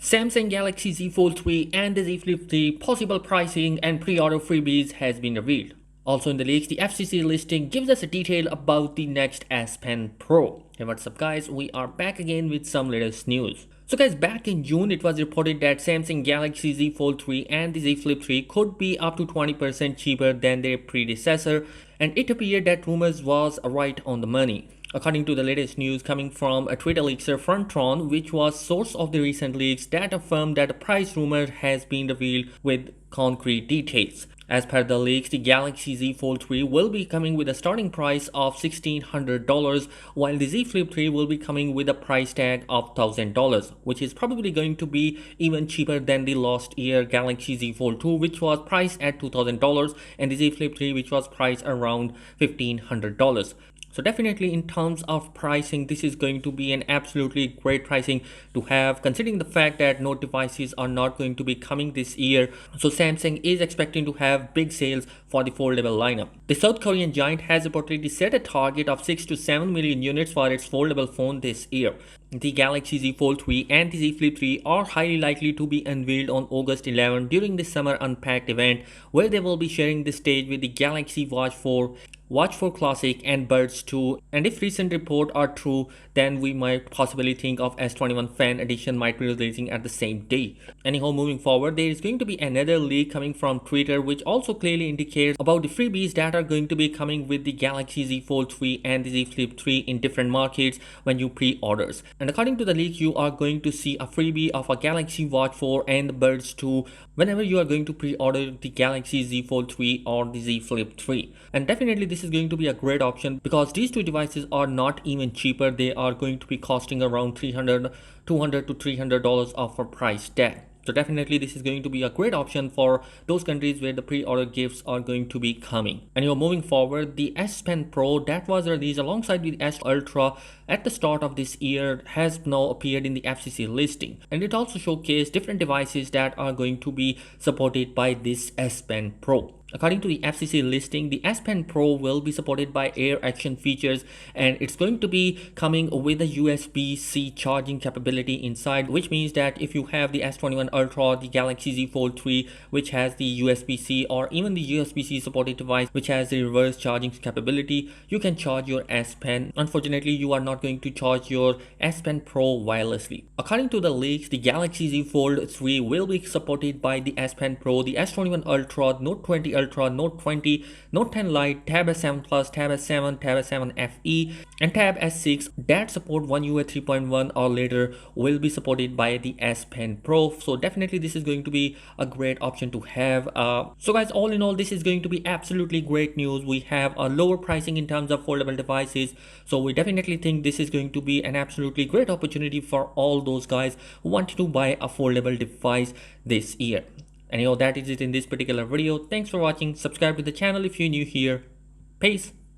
Samsung Galaxy Z Fold 3 and the Z Flip 3 possible pricing and pre-order freebies has been revealed. Also in the leaks, the FCC listing gives us a detail about the next S Pen Pro. Hey, what's up guys, we are back again with some latest news. So guys, back in June it was reported that Samsung Galaxy Z Fold 3 and the Z Flip 3 could be up to 20% cheaper than their predecessor, and it appeared that rumors was right on the money. According to the latest news coming from a Twitter leaker Frontron, which was source of the recent leaks that affirmed that the price rumor has been revealed with concrete details. As per the leaks, the Galaxy Z Fold 3 will be coming with a starting price of $1,600, while the Z Flip 3 will be coming with a price tag of $1,000, which is probably going to be even cheaper than the last year Galaxy Z Fold 2, which was priced at $2,000, and the Z Flip 3, which was priced around $1,500. So definitely in terms of pricing, this is going to be an absolutely great pricing to have, considering the fact that Note devices are not going to be coming this year. So Samsung is expecting to have big sales for the foldable lineup. The South Korean giant has reportedly set a target of 6 to 7 million units for its foldable phone this year. The Galaxy Z Fold 3 and the Z Flip 3 are highly likely to be unveiled on August 11 during the Summer Unpacked event, where they will be sharing the stage with the Galaxy Watch 4, Watch 4 Classic and Buds 2, and if recent reports are true, then we might possibly think of S21 Fan Edition might be releasing at the same day. Anyhow, moving forward, there is going to be another leak coming from Twitter which also clearly indicates about the freebies that are going to be coming with the Galaxy Z Fold 3 and the Z Flip 3 in different markets when you pre-orders. And according to the leak, you are going to see a freebie of a Galaxy Watch 4 and the Buds 2 whenever you are going to pre-order the Galaxy Z Fold 3 or the Z Flip 3. And definitely this is going to be a great option because these two devices are not even cheaper. They are going to be costing around $200 to $300 off a price tag. So definitely this is going to be a great option for those countries where the pre-order gifts are going to be coming. And you're moving forward, the S Pen Pro that was released alongside with S Ultra at the start of this year has now appeared in the FCC listing, and it also showcased different devices that are going to be supported by this S Pen Pro. According to the FCC listing, the S Pen Pro will be supported by Air Action features, and it's going to be coming with a USB-C charging capability inside, which means that if you have the S21 Ultra, the Galaxy Z Fold 3, which has the USB-C, or even the USB-C supported device which has the reverse charging capability, you can charge your S Pen. Unfortunately, you are not going to charge your S Pen Pro wirelessly. According to the leaks, the Galaxy Z Fold 3 will be supported by the S Pen Pro, the S21 Ultra, Note 20 Ultra, Note 20, Note 10 Lite, Tab S7 Plus, Tab S7, Tab S7 FE, and Tab S6 that support One UI 3.1 or later will be supported by the S Pen Pro. So definitely this is going to be a great option to have. So guys, all in all, this is going to be absolutely great news. We have a lower pricing in terms of foldable devices, so we definitely think this is going to be an absolutely great opportunity for all those guys who want to buy a foldable device this year. Anyhow, that is it in this particular video. Thanks for watching. Subscribe to the channel if you're new here. Peace.